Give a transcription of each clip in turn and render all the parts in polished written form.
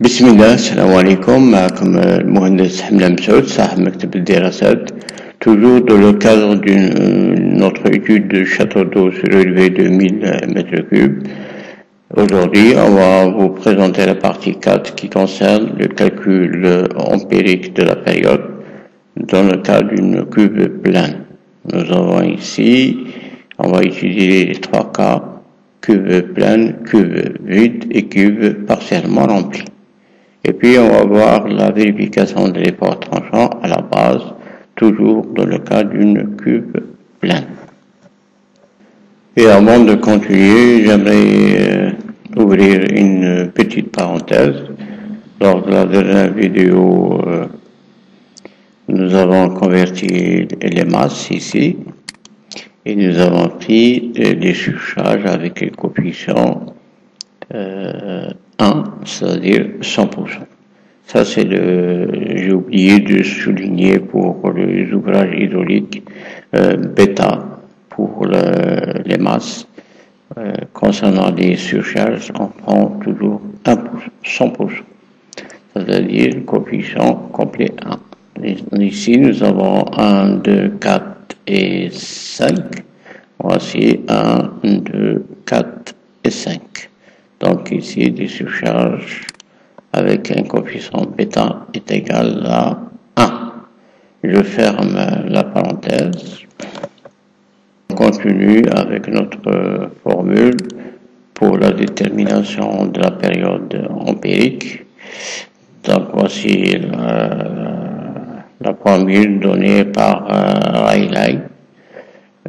بسم الله السلام عليكم معكم المهندس حملة مسعود صاحب مكتب الدراسات toujours dans le cadre d'une notre étude de château d'eau surélevé de 1000 m3. Aujourd'hui, on va vous présenter la partie 4 qui concerne le calcul empirique de la période dans le cas d'une cuve pleine. Nous avons ici, on va étudier les trois cas, cuve pleine, cuve vide et cuve partiellement remplie. Et puis on va voir la vérification de l'effort tranchant à la base, toujours dans le cas d'une cuve pleine. Et avant de continuer, j'aimerais ouvrir une petite parenthèse. Lors de la dernière vidéo, nous avons converti les masses ici et nous avons pris les surcharges avec les coefficients 1, c'est-à-dire 100%. Ça, c'est j'ai oublié de souligner pour les ouvrages hydrauliques bêta pour les masses. Concernant les surcharges, on prend toujours 100%, c'est-à-dire le coefficient complet 1. Ici, nous avons 1, 2, 4 et 5. Voici 1, 2, 4 et 5. Donc ici, des surcharges avec un coefficient bêta est égal à 1. Je ferme la parenthèse. On continue avec notre formule pour la détermination de la période empirique. Donc voici la formule donnée par Rayleigh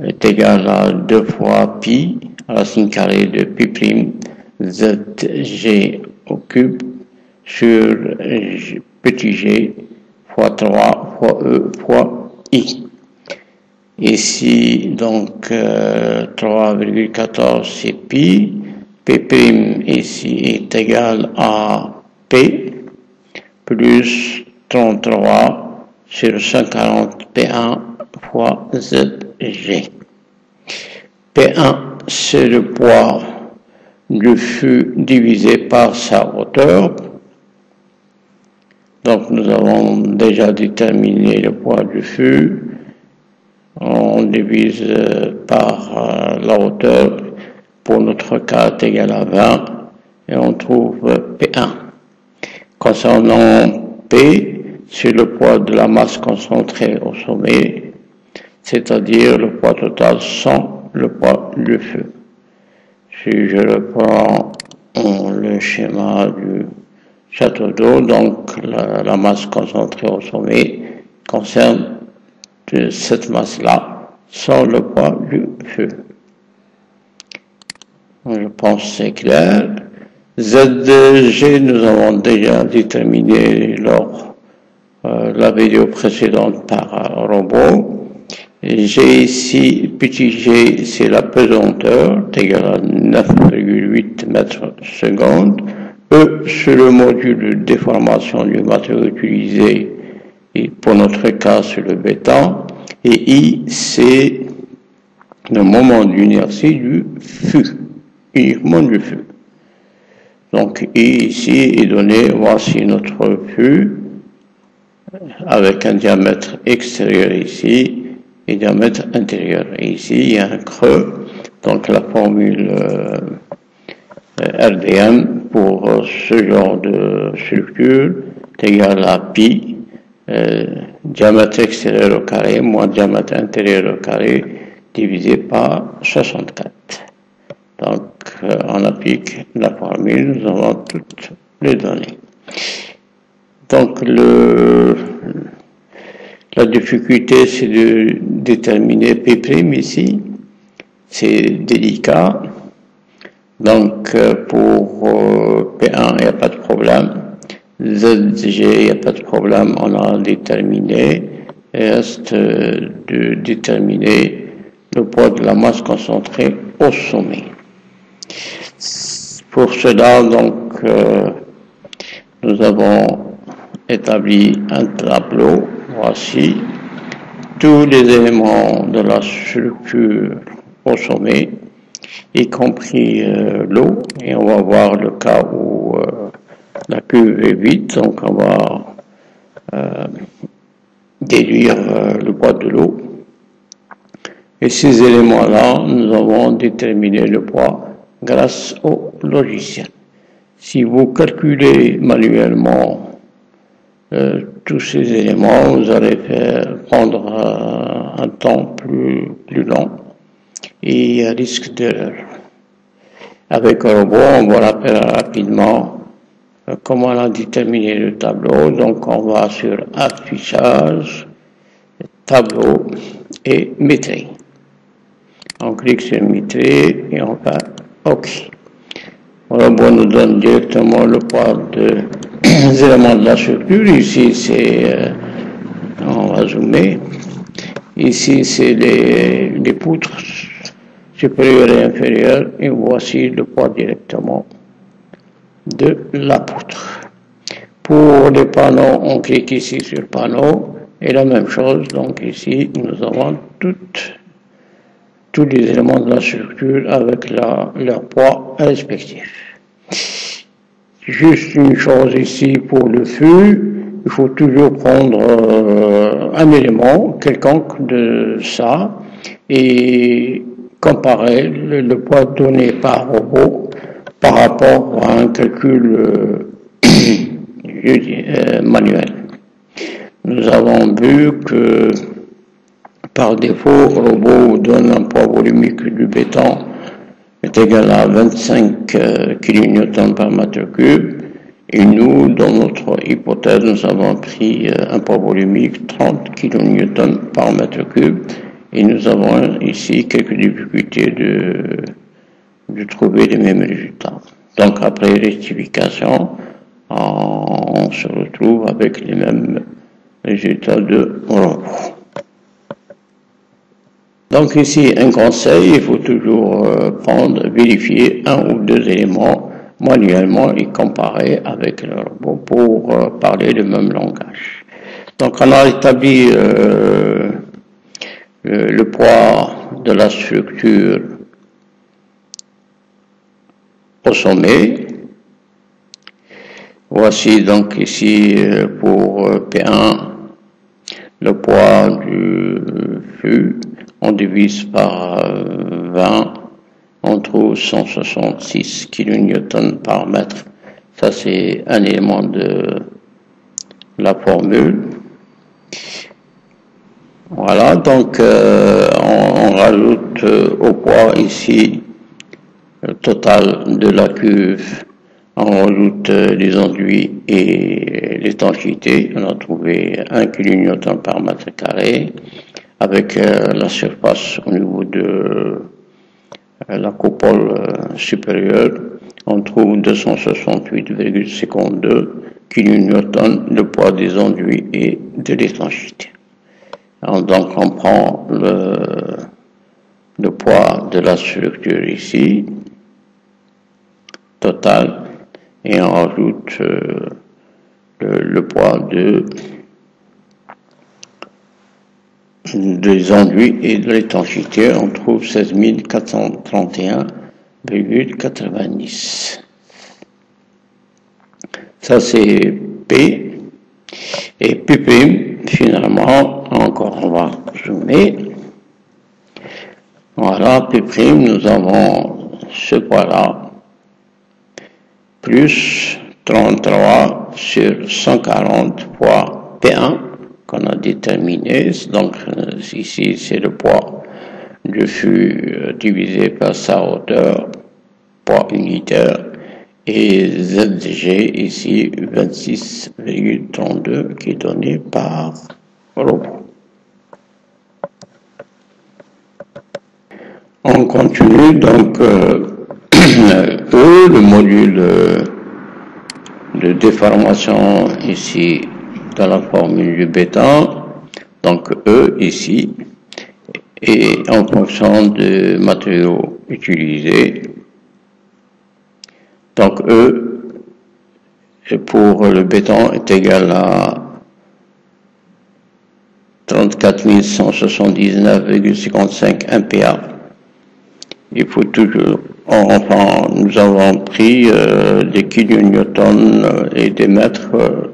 est égale à 2 fois pi racine carrée de pi prime ZG au cube sur petit g fois 3 fois E fois I. Ici, donc, 3,14 c'est pi. P' ici est égal à P plus 33 sur 140 P1 fois ZG. P1, c'est le poids du fût divisé par sa hauteur. Donc nous avons déjà déterminé le poids du fût. On divise par la hauteur. Pour notre cas est égal à 20 et on trouve P1. Concernant P, c'est le poids de la masse concentrée au sommet, c'est-à-dire le poids total sans le poids du fût. Si je reprends le schéma du château d'eau, donc la masse concentrée au sommet concerne cette masse-là sans le poids du feu. Je pense que c'est clair. ZG, nous avons déjà déterminé lors la vidéo précédente par robot. G ici, petit g, c'est la pesanteur, égale à 9,8 mètres secondes. E, c'est le module de déformation du matériau utilisé, et pour notre cas, c'est le béton. Et I, c'est le moment d'inertie du fût, uniquement du fût. Donc I ici est donné, voici notre fût, avec un diamètre extérieur ici, et diamètre intérieur. Et ici, il y a un creux, donc la formule RDM pour ce genre de structure est égale à pi, diamètre extérieur au carré, moins diamètre intérieur au carré, divisé par 64. Donc, on applique la formule, nous avons toutes les données. Donc, la difficulté, c'est de déterminer P' ici. C'est délicat. Donc, pour P1, il n'y a pas de problème. ZG, il n'y a pas de problème. On a déterminé. Il reste de déterminer le poids de la masse concentrée au sommet. Pour cela, donc, nous avons établi un tableau. Voici tous les éléments de la structure au sommet, y compris l'eau, et on va voir le cas où La cuve est vide, donc on va déduire le poids de l'eau. Et ces éléments-là, nous avons déterminé le poids grâce au logiciel. Si vous calculez manuellement tous ces éléments, vous allez prendre un temps plus long et un risque d'erreur. Avec un robot, on va rappeler rapidement comment on a déterminé le tableau. Donc on va sur affichage, tableau et métrie. On clique sur métrie et on va OK. Le robot nous donne directement le poids des éléments de la structure. Ici c'est, on va zoomer. Ici c'est les poutres supérieures et inférieures. Et voici le poids directement de la poutre. Pour les panneaux, on clique ici sur panneau et la même chose. Donc ici, nous avons tous les éléments de la structure avec leur poids respectif. Juste une chose ici pour le fût, il faut toujours prendre un élément quelconque de ça et comparer le poids donné par robot par rapport à un calcul manuel. Nous avons vu que par défaut, le robot donne un poids volumique du béton est égal à 25 kN par mètre cube. Et nous, dans notre hypothèse, nous avons pris un poids volumique 30 kN par mètre cube. Et nous avons ici quelques difficultés de trouver les mêmes résultats. Donc après rectification, on se retrouve avec les mêmes résultats de robot. Donc ici, un conseil, il faut toujours vérifier un ou deux éléments manuellement et comparer avec le robot pour parler le même langage. Donc on a établi le poids de la structure au sommet. Voici donc ici pour P1 le poids du fût. On divise par 20, on trouve 166 kN par mètre. Ça c'est un élément de la formule. Voilà, donc on rajoute au poids ici total de la cuve, on rajoute les enduits et l'étanchéité. On a trouvé 1 kN par mètre carré. Avec la surface au niveau de la coupole supérieure, on trouve 268,52 kN le poids des enduits et de l'étanchéité. Donc on prend le poids de la structure ici, total, et on rajoute le poids des enduits et de l'étanchéité, on trouve 16 431,90. Ça c'est P. Et P', finalement, encore on va zoomer. Voilà, P', nous avons ce poids-là, plus 33 sur 140 fois P1, qu'on a déterminé. Donc ici c'est le poids du fût divisé par sa hauteur, poids unitaire, et ZG ici 26,32 qui est donné par robot. On continue donc le module de déformation ici dans la formule du béton, donc E ici, et en fonction des matériaux utilisés. Donc E pour le béton est égal à 34 179,55 MPa. il faut toujours, enfin, nous avons pris des kilonewtons et des mètres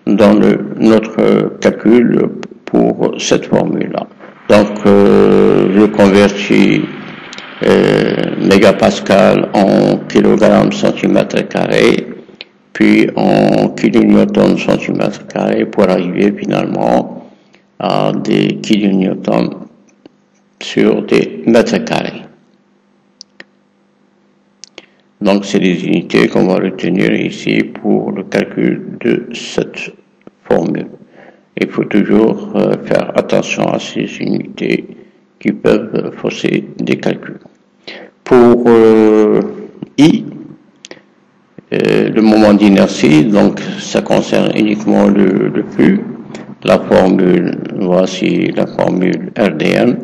dans notre calcul pour cette formule-là. Donc, je convertis mégapascal en kilogrammes centimètre carré, puis en kilonewtons centimètre carré pour arriver finalement à des kilonewtons sur des mètres carrés. Donc, c'est des unités qu'on va retenir ici pour le calcul de cette formule. Il faut toujours faire attention à ces unités qui peuvent fausser des calculs. Pour I, le moment d'inertie, donc ça concerne uniquement le flux. La formule, voici la formule RDM.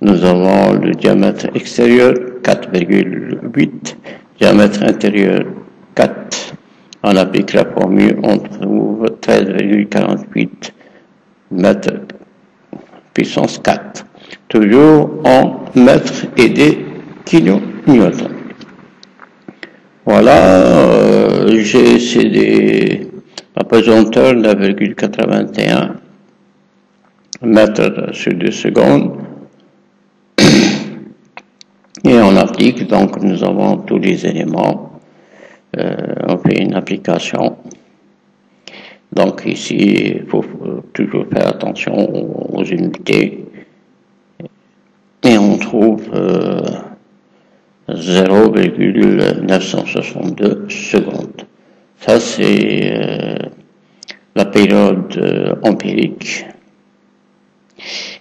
Nous avons le diamètre extérieur 4,8, diamètre intérieur 4. On applique la formule, on trouve 13,48 mètres puissance 4. Toujours en mètres et des kilonewtons. Voilà, j'ai cédé la pesanteur de 1,81 mètres sur 2 secondes. Et on applique, donc nous avons tous les éléments, on fait une application. Donc ici, il faut toujours faire attention aux unités. Et on trouve 0,962 secondes. Ça, c'est la période empirique.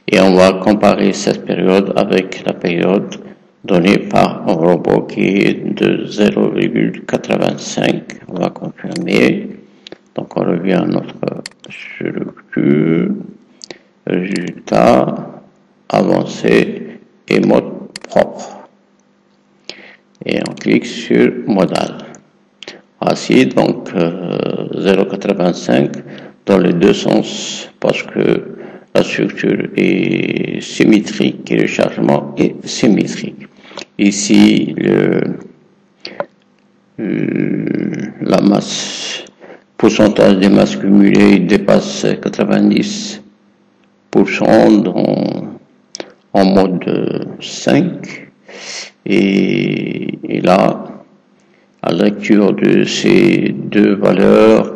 Et on va comparer cette période avec la période donnée par un robot qui est de 0,85. On va confirmer. Donc, on revient à notre structure, résultat, avancé et mode propre. Et on clique sur modal. Voici donc 0,85 dans les deux sens parce que la structure est symétrique et le chargement est symétrique. Ici, la masse, pourcentage des masses cumulées dépasse 90% en mode 5. Et là, à la lecture de ces deux valeurs,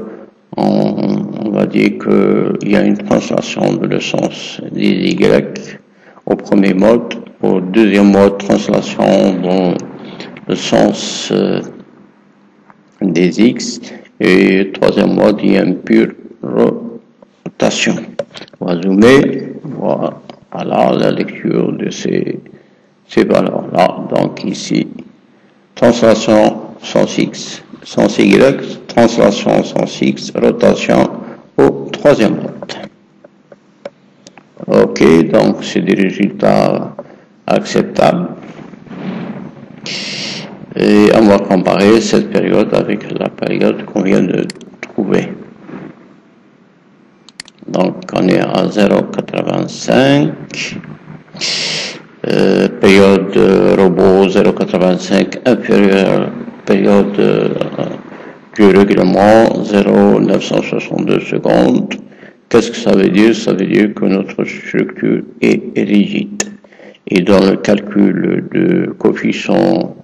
on va dire qu'il y a une translation de le sens des Y au premier mode, au deuxième mode, translation dans le sens des X, et au troisième mode, il y a une pure rotation. On va zoomer, voilà la lecture de ces valeurs-là. Donc ici, translation sens X, sens Y, translation sens X, rotation au troisième mode. Ok, donc c'est des résultats acceptables. Et on va comparer cette période avec la période qu'on vient de trouver. Donc on est à 0,85. Période robot 0,85 inférieure période du règlement 0,962 secondes. Qu'est-ce que ça veut dire? Ça veut dire que notre structure est rigide. Et dans le calcul de coefficient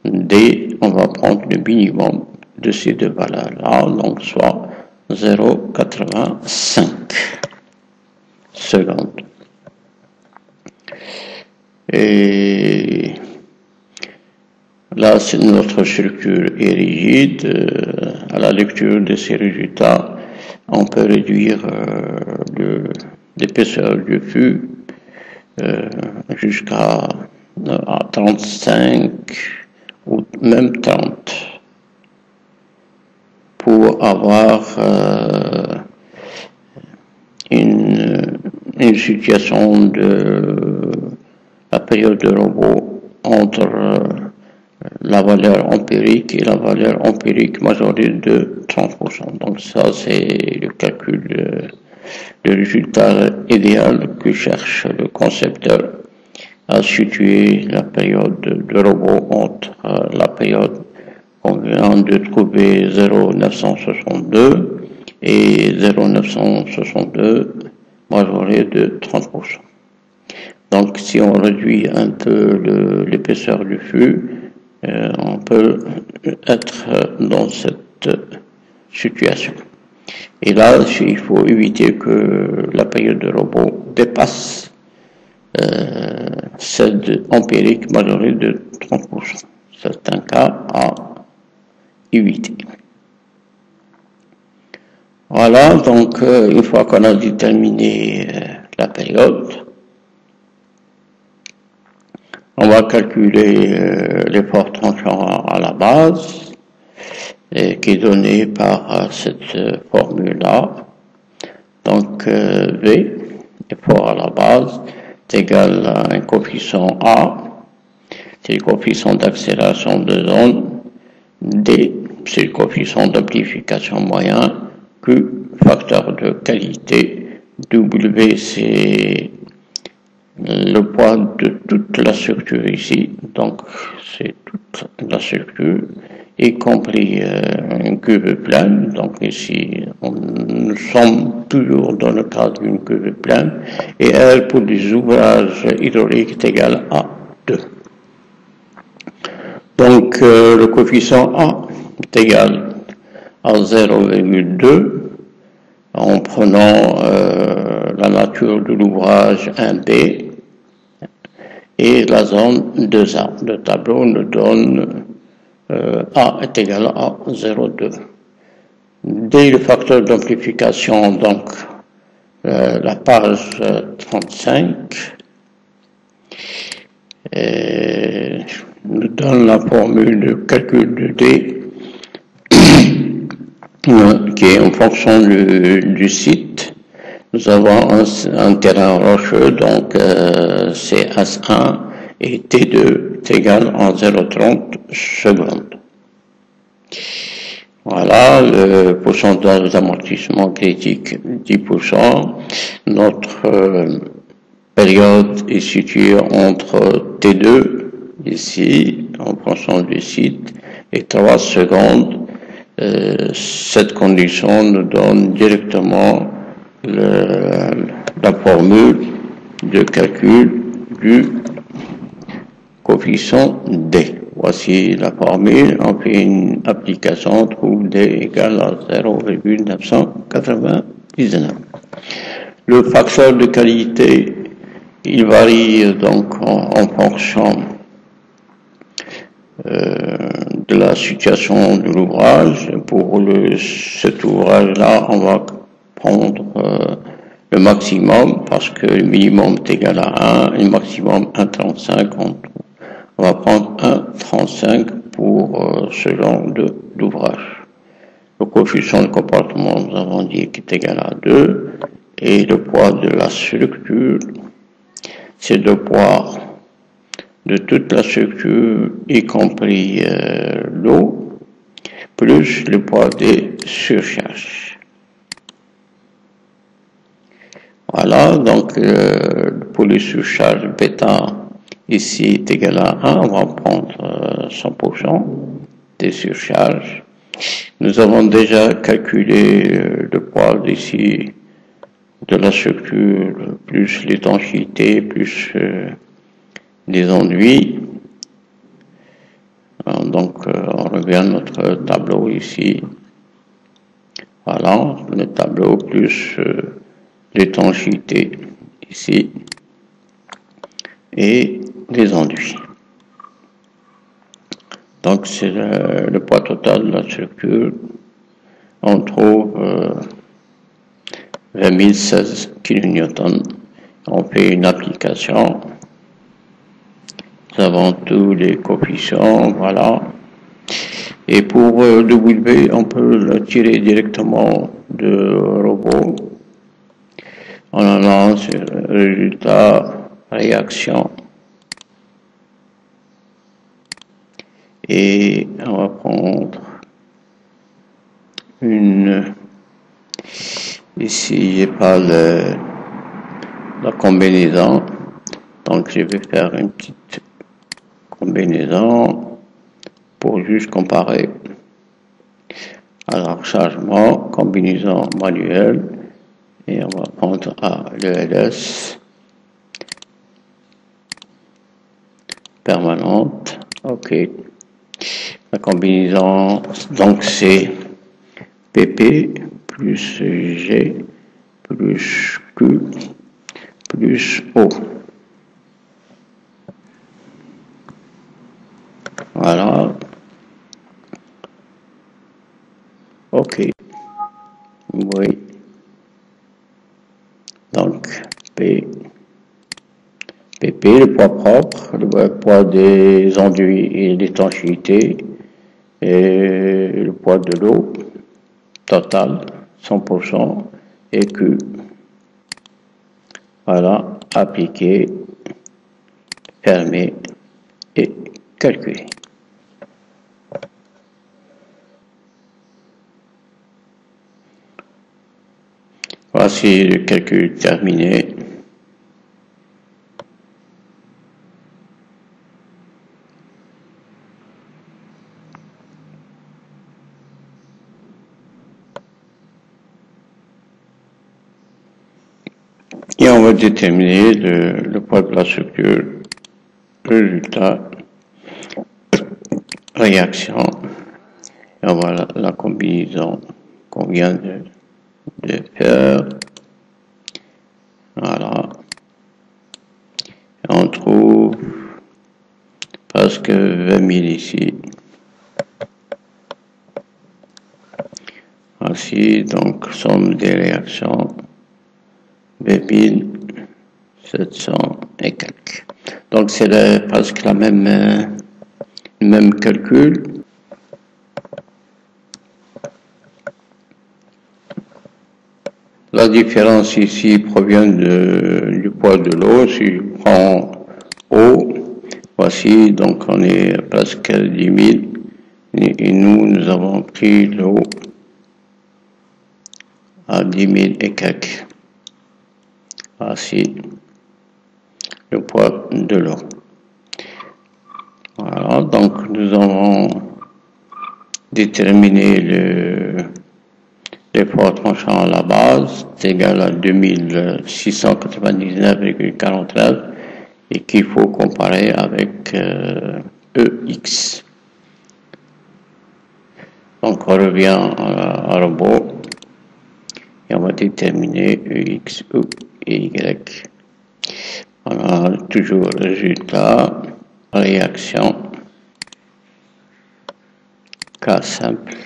D, on va prendre le minimum de ces deux valeurs-là, donc soit 0,85 secondes. Et là, notre structure est rigide. À la lecture de ces résultats, on peut réduire l'épaisseur du flux jusqu'à 35 ou même 30 pour avoir une situation de la période de robot entre la valeur empirique et la valeur empirique majorée de 30%. Donc ça, c'est le calcul, le résultat idéal que cherche le concepteur à situer la période de robot entre la période qu'on vient de trouver 0,962 et 0,962 majoré de 30%. Donc si on réduit un peu l'épaisseur du flux, on peut être dans cette situation. Et là, il faut éviter que la période de robot dépasse celle empirique majorée de 30%. C'est un cas à éviter. Voilà, donc une fois qu'on a déterminé la période, on va calculer l'effort tranchant à la base, qui est donné par cette formule-là. Donc V, effort à la base, est égal à un coefficient A, c'est le coefficient d'accélération de zone, D, c'est le coefficient d'amplification moyen, Q, facteur de qualité, W, c'est le poids de toute la structure ici, donc c'est toute la structure, y compris une cuve pleine, donc ici nous sommes toujours dans le cadre d'une cuve pleine, et R pour les ouvrages hydrauliques est égal à 2. Donc le coefficient A est égal à 0,2 en prenant la nature de l'ouvrage 1B et la zone 2A. Le tableau nous donne A est égal à 0,2. Dès le facteur d'amplification, donc la page 35, nous donne la formule de calcul de D qui est en fonction du site. Nous avons un terrain rocheux, donc c'est S1 et T2 est égal à 0,30 secondes. Voilà, le pourcentage d'amortissement critique 10%. Notre période est située entre T2, ici, en fonction du site, et 3 secondes. Cette condition nous donne directement la formule de calcul du coefficient D. Voici la formule, on fait une application, on trouve D égale à 0,999. Le facteur de qualité, il varie donc en fonction de la situation de l'ouvrage. Pour cet ouvrage-là, on va prendre le maximum parce que le minimum est égal à 1 et le maximum 1,35. On va prendre 1,35 pour ce genre d'ouvrage. Le coefficient de comportement, nous avons dit qu'il est égal à 2 et le poids de la structure, c'est le poids de toute la structure, y compris l'eau, plus le poids des surcharges. Voilà, donc pour les surcharges bêta, ici est égal à 1, on va prendre 100% des surcharges. Nous avons déjà calculé le poids d'ici de la structure, plus l'étanchéité, plus les enduits. Donc on revient à notre tableau ici. Voilà, le tableau plus l'étanchéité ici et les enduits. Donc c'est le poids total de la structure. On trouve 20 016 kN. On fait une application. Nous avons tous les coefficients, voilà. Et pour W, on peut le tirer directement de robot. On en lance résultat, réaction. Et on va prendre une. Ici, j'ai pas la combinaison. Donc je vais faire une petite combinaison pour juste comparer. Alors chargement, combinaison manuelle, et on va prendre l'ELS permanente. OK. La combinaison, donc c'est PP plus G plus Q plus O. Voilà. OK. Oui. Donc, PP, le poids propre, le poids des enduits et l'étanchéité, et le poids de l'eau, total, 100%, et Q. Voilà, appliquer, fermer et calculer. Voici le calcul terminé. Et on va déterminer le poids de la structure, résultat, réaction. Et voilà la combinaison qu'on vient de faire. Voilà. Et on trouve presque 20 000 ici. Ainsi, donc, somme des réactions, 20 700 et quelques. Donc, c'est presque la même calcul. La différence ici provient du poids de l'eau. Si je prends eau, voici, donc on est presque à 10 000. Et nous avons pris l'eau à 10 000 et quelques. Voici le poids de l'eau. Voilà, donc nous avons déterminé l'effort tranchant à la base, c'est égal à 2699,49 et qu'il faut comparer avec EX. Donc on revient à robot et on va déterminer EX, E et Y. Voilà, toujours résultat, réaction, cas simple.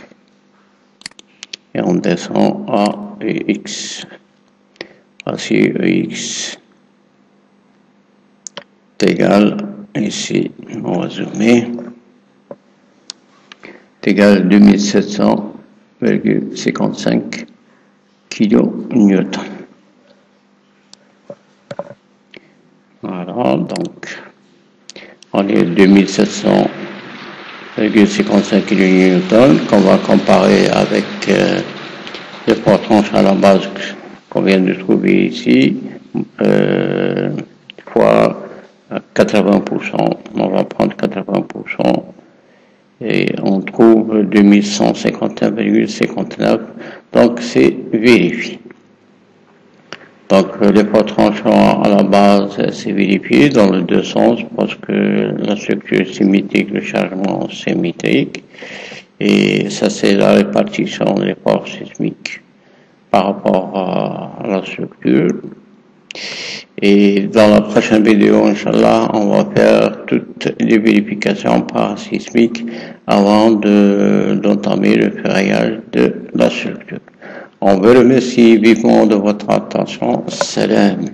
Et on descend à EX. Voici EX est égal, ici, on va zoomer, est égal à 2700,55 kN. Voilà, donc, on est 2700,55 kN qu'on va comparer avec l'effort tranchant à la base qu'on vient de trouver ici, fois 80%. On va prendre 80% et on trouve 2151,59. Donc, c'est vérifié. Donc, l'effort tranchant à la base, c'est vérifié dans les deux sens parce que la structure est symétrique, le chargement symétrique. Et ça, c'est la répartition de l'effort sismique par rapport à la structure. Et dans la prochaine vidéo, Inch'Allah, on va faire toutes les vérifications parasismiques avant d'entamer le ferraillage de la structure. On vous remercie vivement de votre attention. Salam.